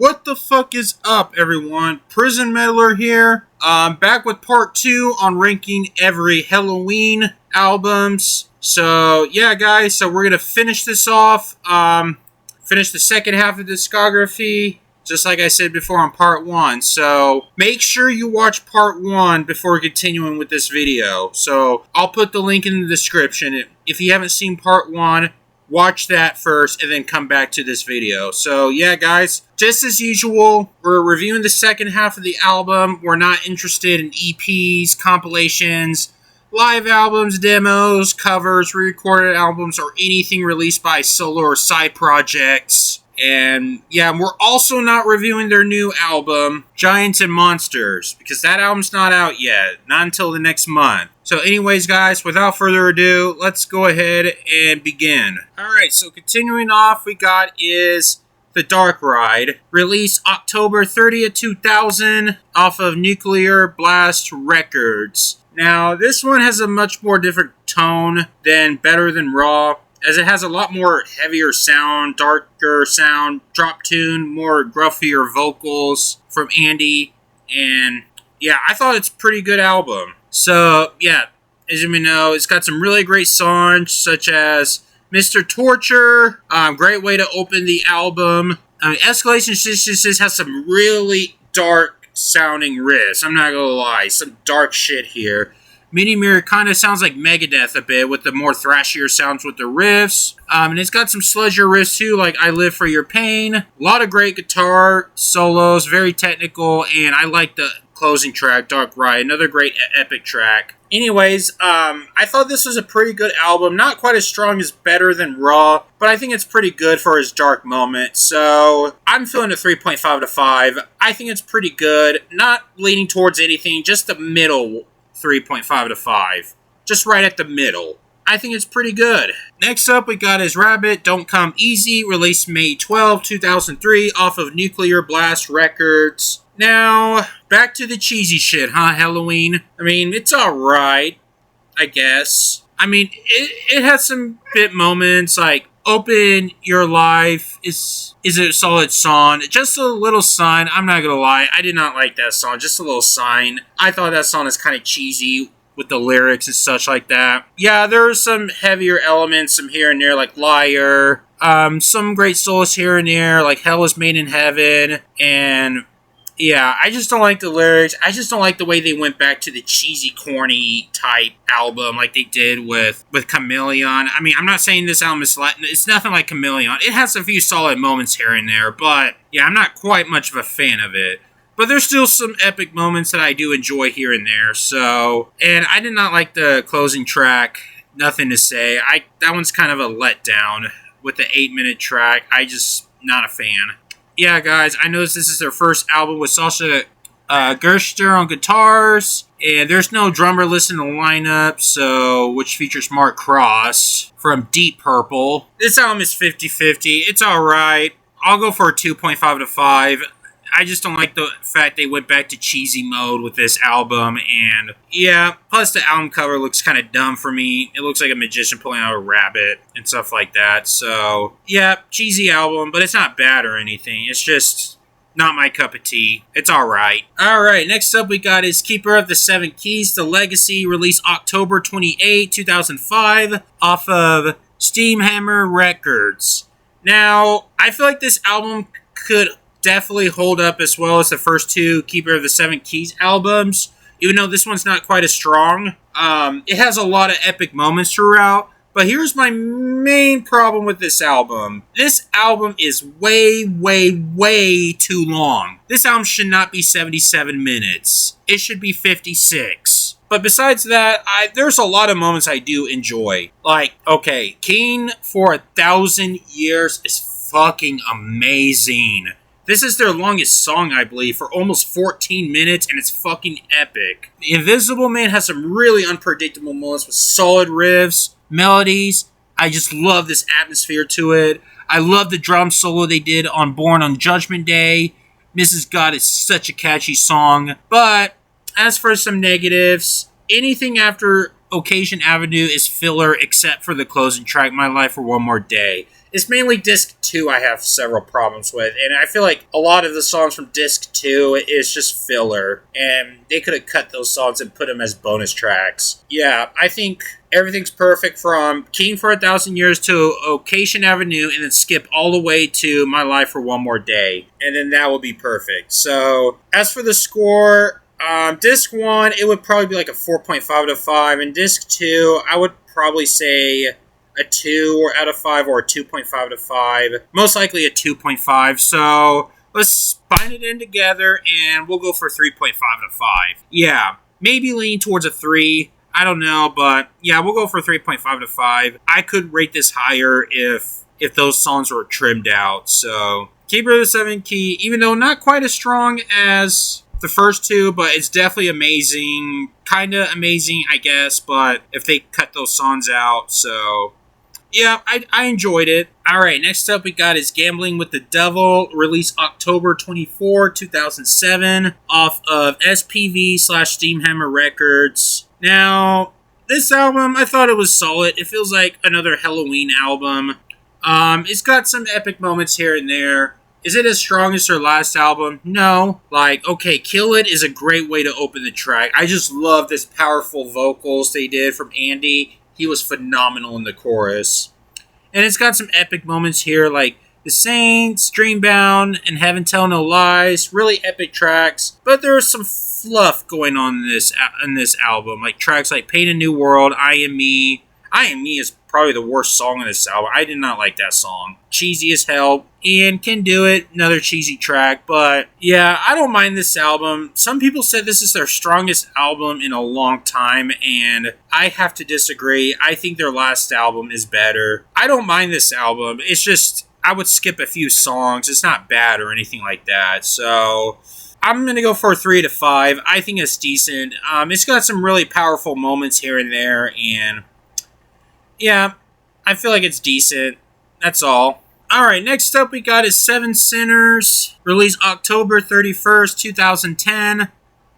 What the fuck is up, everyone? Prison Meddler here. Back with part 2 on ranking every Helloween albums. So, yeah, guys, so we're gonna finish this off. Finish the second half of the discography, just like I said before on part 1. So, make sure you watch part 1 before continuing with this video. So, I'll put the link in the description. If you haven't seen part 1, watch that first and then come back to this video. So yeah, guys, just as usual, we're reviewing the second half of the album. We're not interested in EPs, compilations, live albums, demos, covers, re-recorded albums, or anything released by solo or side projects. And yeah, we're also not reviewing their new album, Giants and Monsters, because that album's not out yet, not until the next month. So anyways, guys, without further ado, let's go ahead and begin. Alright, so continuing off, we got is The Dark Ride, released October 30th, 2000, off of Nuclear Blast Records. Now, this one has a much more different tone than Better Than Raw, as it has a lot more heavier sound, darker sound, drop tune, more gruffier vocals from Andy, and yeah, I thought it's a pretty good album. So, yeah, as you may know, it's got some really great songs, such as Mr. Torture, great way to open the album. Escalation Synthesis has some really dark sounding riffs, I'm not gonna lie, some dark shit here. Mini Mirror kind of sounds like Megadeth a bit, with the more thrashier sounds with the riffs. And it's got some sludgier riffs too, like I Live For Your Pain. A lot of great guitar solos, very technical, and I like the closing track, Dark Ride, another great epic track. Anyways, I thought this was a pretty good album. Not quite as strong as Better Than Raw, but I think it's pretty good for his dark moment. So, I'm feeling a 3.5 out of 5. I think it's pretty good. Not leaning towards anything, just the middle 3.5 out of 5. Just right at the middle. I think it's pretty good. Next up, we got his Rabbit Don't Come Easy, released May 12, 2003, off of Nuclear Blast Records. Now, back to the cheesy shit, huh, Helloween? I mean, it's alright, I guess. I mean, it has some bit moments, like Open Your Life is a solid song. Just a little sign. I'm not gonna lie, I did not like that song. Just a little sign. I thought that song is kind of cheesy with the lyrics and such like that. Yeah, there are some heavier elements, some here and there, like Liar. Some great solos here and there, like Hell Is Made in Heaven, and yeah, I just don't like the lyrics. I just don't like the way they went back to the cheesy, corny type album like they did with Chameleon. I mean, I'm not saying this album is it's nothing like Chameleon. It has a few solid moments here and there, but yeah, I'm not quite much of a fan of it. But there's still some epic moments that I do enjoy here and there. So, and I did not like the closing track. Nothing to say. That one's kind of a letdown with the 8-minute track. I just not a fan. Yeah, guys, I noticed this is their first album with Sasha Gerster on guitars, and there's no drummer listed in the lineup, so which features Mark Cross from Deep Purple. This album is 50-50. It's alright. I'll go for a 2.5 out of 5. I just don't like the fact they went back to cheesy mode with this album, and yeah, plus the album cover looks kind of dumb for me. It looks like a magician pulling out a rabbit and stuff like that, so yeah, cheesy album, but it's not bad or anything. It's just not my cup of tea. It's alright. Alright, next up we got is Keeper of the Seven Keys, The Legacy, released October 28, 2005, off of Steamhammer Records. Now, I feel like this album could definitely hold up as well as the first two Keeper of the Seven Keys albums, even though this one's not quite as strong. It has a lot of epic moments throughout, but here's my main problem with this album. This album is way, way, way too long. This album should not be 77 minutes. It should be 56. But besides that, there's a lot of moments I do enjoy. Like, okay, King for 1,000 Years is fucking amazing. This is their longest song, I believe, for almost 14 minutes, and it's fucking epic. The Invisible Man has some really unpredictable moments with solid riffs, melodies. I just love this atmosphere to it. I love the drum solo they did on Born on Judgment Day. Mrs. God is such a catchy song. But as for some negatives, anything after Occasion Avenue is filler except for the closing track, My Life for One More Day. It's mainly disc 2 I have several problems with, and I feel like a lot of the songs from disc 2 is just filler, and they could have cut those songs and put them as bonus tracks. Yeah, I think everything's perfect from King for 1,000 Years to Occasion Avenue, and then skip all the way to My Life for One More Day, and then that will be perfect. So, as for the score, disc 1, it would probably be like a 4.5 out of 5, and disc 2, I would probably say a 2 or out of 5 or a 2.5 out of 5. Most likely a 2.5. So let's bind it in together and we'll go for 3.5 out of 5. Yeah, maybe lean towards a 3. I don't know, but yeah, we'll go for 3.5 out of 5. I could rate this higher if those songs were trimmed out. So Keeper of the Seven Key, even though not quite as strong as the first two, but it's definitely amazing. Kind of amazing, I guess, but if they cut those songs out, so yeah, I enjoyed it. Alright, next up we got is Gambling with the Devil, released October 24, 2007, off of SPV/Steamhammer Records. Now, this album, I thought it was solid. It feels like another Helloween album. It's got some epic moments here and there. Is it as strong as their last album? No. Like, okay, Kill It is a great way to open the track. I just love this powerful vocals they did from Andy. He was phenomenal in the chorus. And it's got some epic moments here, like The Saints, Dreambound, and Heaven Tell No Lies. Really epic tracks. But there's some fluff going on in this album. Like tracks like Paint a New World, I Am Me. I Am Me is probably the worst song on this album. I did not like that song. Cheesy as hell. And Can Do It, another cheesy track. But yeah, I don't mind this album. Some people said this is their strongest album in a long time, and I have to disagree. I think their last album is better. I don't mind this album. It's just, I would skip a few songs. It's not bad or anything like that. So I'm going to go for a 3 to 5. I think it's decent. It's got some really powerful moments here and there, and yeah, I feel like it's decent. That's all. Alright, next up we got is Seven Sinners, released October 31st, 2010,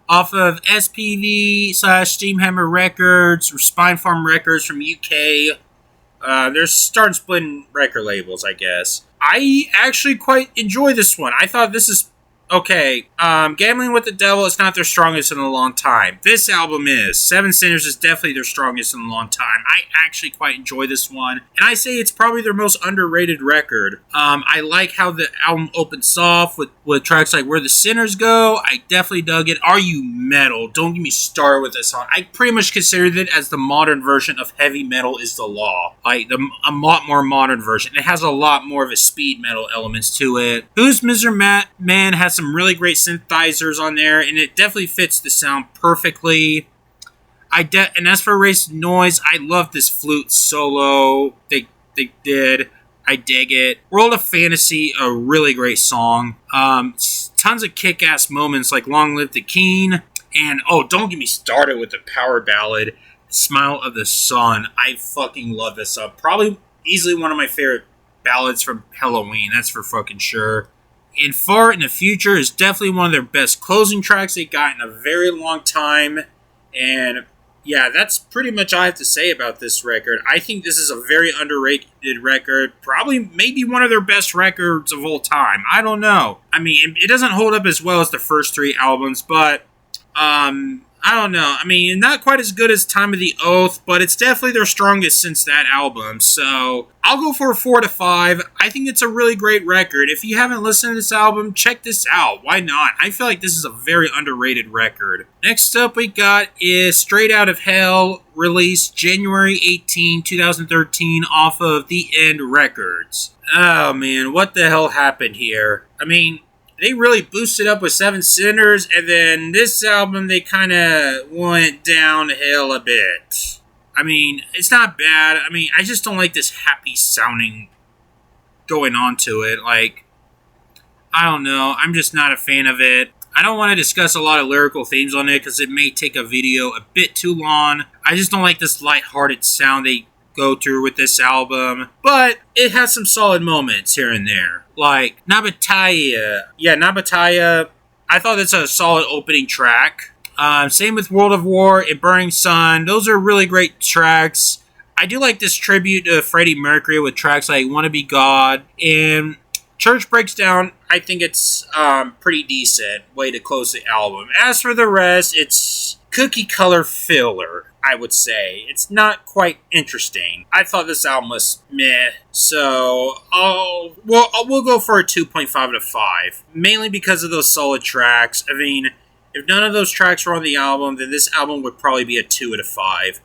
off of SPV/Steamhammer Records, or Spine Farm Records from UK. They're starting splitting record labels, I guess. I actually quite enjoy this one. I thought this is okay. Gambling with the Devil is not their strongest in a long time. This album is. Seven Sinners is definitely their strongest in a long time. I actually quite enjoy this one. And I say it's probably their most underrated record. I like how the album opens soft with tracks like Where the Sinners Go. I definitely dug it. Are You Metal? Don't get me started with this song. I pretty much considered it as the modern version of Heavy Metal Is the Law. Like, a lot more modern version. It has a lot more of a speed metal elements to it. Who's Mr. Man has some really great synthesizers on there, and it definitely fits the sound perfectly. And as for Erase Noise, I love this flute solo they did. I dig it. World of Fantasy, a really great song. Tons of kick-ass moments like Long Live the King, and oh, don't get me started with the power ballad, Smile of the Sun. I fucking love this song. Probably easily one of my favorite ballads from Helloween, that's for fucking sure. And Far in the Future is definitely one of their best closing tracks they got in a very long time. And yeah, that's pretty much all I have to say about this record. I think this is a very underrated record. Probably maybe one of their best records of all time. I don't know. I mean, it doesn't hold up as well as the first three albums, but I don't know. I mean, not quite as good as Time of the Oath, but it's definitely their strongest since that album. So I'll go for a 4 to 5. I think it's a really great record. If you haven't listened to this album, check this out. Why not? I feel like this is a very underrated record. Next up we got is Straight Out of Hell, released January 18, 2013, off of The End Records. Oh man, what the hell happened here? I mean, they really boosted up with Seven Sinners, and then this album, they kind of went downhill a bit. I mean, it's not bad. I mean, I just don't like this happy sounding going on to it. Like, I don't know. I'm just not a fan of it. I don't want to discuss a lot of lyrical themes on it because it may take a video a bit too long. I just don't like this lighthearted sound they go through with this album. But it has some solid moments here and there. Like, Nabataya. Yeah, Nabataya. I thought that's a solid opening track. Same with World of War and Burning Sun. Those are really great tracks. I do like this tribute to Freddie Mercury with tracks like Wanna Be God and Church Breaks Down. I think it's pretty decent way to close the album. As for the rest, it's cookie color filler, I would say. It's not quite interesting. I thought this album was meh, so we'll go for a 2.5 out of 5. Mainly because of those solid tracks. I mean, if none of those tracks were on the album, then this album would probably be a 2 out of 5.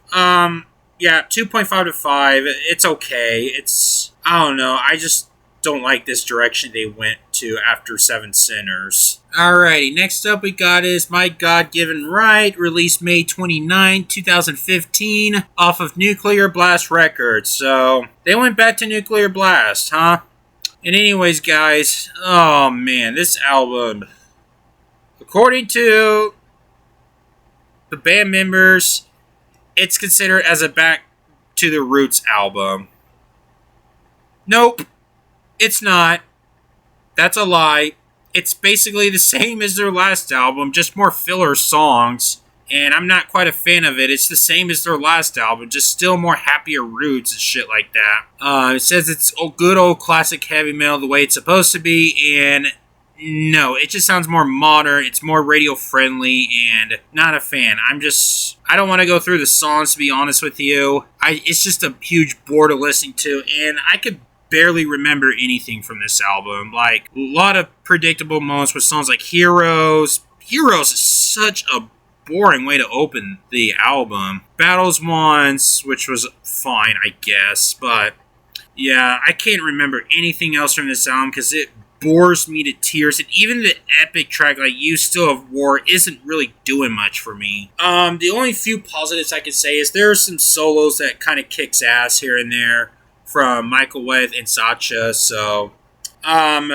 Yeah, 2.5 out of 5. It's okay. It's, I don't know. I just don't like this direction they went to after Seven Sinners. Alrighty, next up we got is My God-Given Right, released May 29, 2015, off of Nuclear Blast Records. So, they went back to Nuclear Blast, huh? And anyways, guys, oh man, this album, according to the band members, it's considered as a Back to the Roots album. Nope, it's not. That's a lie. It's basically the same as their last album, just more filler songs. And I'm not quite a fan of it. It's the same as their last album, just still more happier roots and shit like that. It says it's good old classic heavy metal the way it's supposed to be, and no, it just sounds more modern, it's more radio friendly, and not a fan. I don't want to go through the songs, to be honest with you. It's just a huge bore to listen to, and I could barely remember anything from this album. Like, a lot of predictable moments with songs like Heroes. Heroes is such a boring way to open the album. Battles Once, which was fine, I guess, but yeah, I can't remember anything else from this album because it bores me to tears, and even the epic track like You Still Have War isn't really doing much for me. The only few positives I can say is there are some solos that kind of kicks ass here and there from Michael Weth and Sacha, so I'm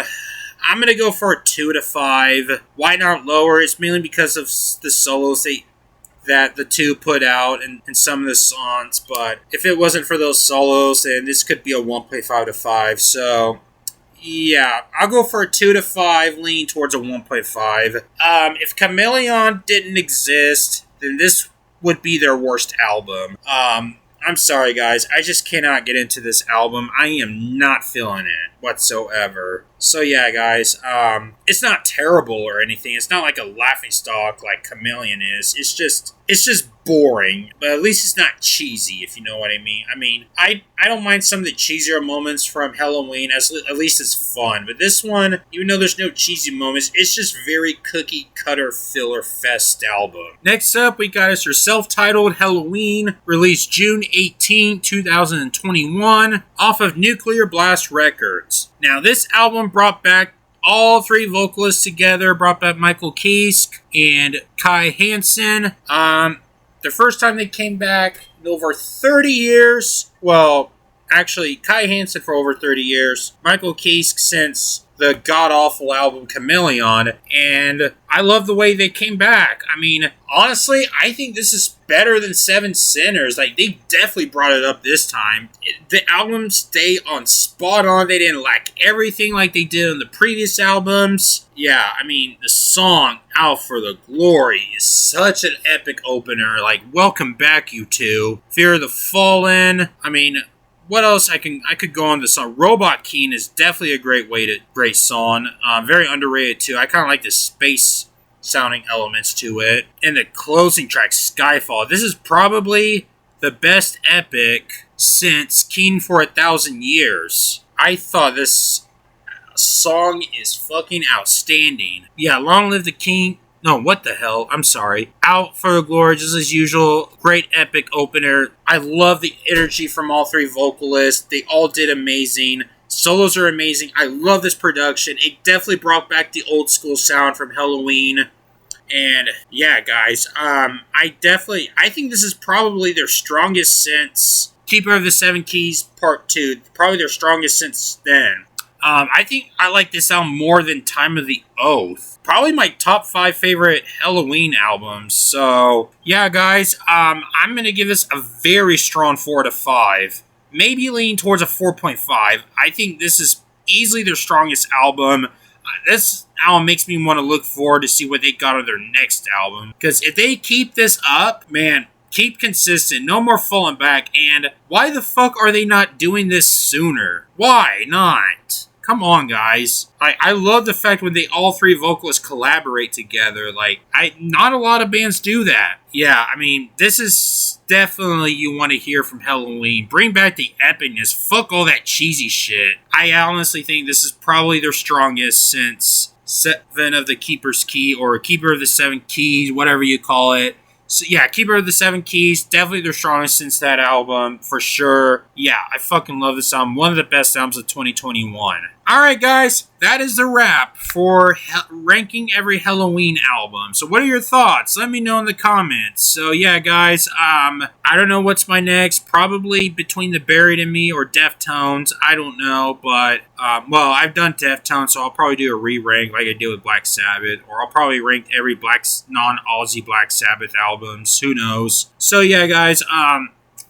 going to go for a 2 to 5. Why not lower? It's mainly because of the solos that the two put out in some of the songs. But if it wasn't for those solos, then this could be a 1.5 to 5. So, yeah, I'll go for a 2 to 5, leaning towards a 1.5. If Chameleon didn't exist, then this would be their worst album. I'm sorry, guys. I just cannot get into this album. I am not feeling it whatsoever. So yeah, guys, it's not terrible or anything. It's not like a laughingstock like Chameleon is. It's just boring. But at least it's not cheesy, if you know what I mean. I mean, I don't mind some of the cheesier moments from Helloween. At least it's fun. But this one, even though there's no cheesy moments, it's just very cookie cutter filler fest album. Next up, we got us your self-titled Helloween, released June 18, 2021, off of Nuclear Blast Records. Now, this album brought back all three vocalists together, brought back Michael Kiske and Kai Hansen. The first time they came back in over 30 years. Well, actually, Kai Hansen for over 30 years. Michael Kiske since the god-awful album Chameleon. And I love the way they came back. I mean, honestly, I think this is better than Seven Sinners. Like, they definitely brought it up this time. The albums stay on spot on. They didn't lack everything like they did on the previous albums. Yeah, I mean, the song Out for the Glory is such an epic opener. Like, welcome back, you two. Fear of the Fallen. I mean, what else I could go on the song? Robot King is definitely a great song. Very underrated too. I kind of like the space sounding elements to it. And the closing track, Skyfall. This is probably the best epic since King for 1,000 Years. I thought this song is fucking outstanding. Yeah, Long Live the King. No, what the hell? I'm sorry. Out for the Glory, just as usual. Great epic opener. I love the energy from all three vocalists. They all did amazing. Solos are amazing. I love this production. It definitely brought back the old school sound from Helloween. And yeah, guys, I think this is probably their strongest since Keeper of the Seven Keys Part 2. Probably their strongest since then. I think I like this album more than Time of the Oath. Probably my top 5 favorite Helloween albums. So, yeah, guys, I'm going to give this a very strong 4 to 5. Maybe lean towards a 4.5. I think this is easily their strongest album. This album makes me want to look forward to see what they got on their next album. Because if they keep this up, man, Keep consistent. No more falling back. And why the fuck are they not doing this sooner? Why not? Come on, guys. I love the fact when they all three vocalists collaborate together. Like, not a lot of bands do that. Yeah, I mean, this is definitely you want to hear from Helloween. Bring back the epicness. Fuck all that cheesy shit. I honestly think this is probably their strongest since Seven of the Keeper's Key, or Keeper of the Seven Keys, whatever you call it. So yeah, Keeper of the Seven Keys, definitely their strongest since that album, for sure. Yeah, I fucking love this album. One of the best albums of 2021. Alright guys, that is the wrap for ranking every Helloween album. So what are your thoughts? Let me know in the comments. So yeah guys, I don't know what's my next. Probably between The Buried and Me or Deftones. I don't know, but, well, I've done Deftones, so I'll probably do a re-rank like I did with Black Sabbath. Or I'll probably rank every non-Aussie Black Sabbath albums. Who knows? So yeah guys,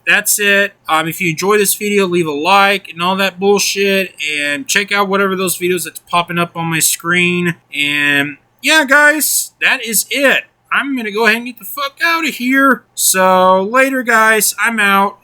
that's it. If you enjoy this video, leave a like and all that bullshit. And check out whatever those videos that's popping up on my screen. And yeah, guys, that is it. I'm going to go ahead and get the fuck out of here. So later, guys. I'm out.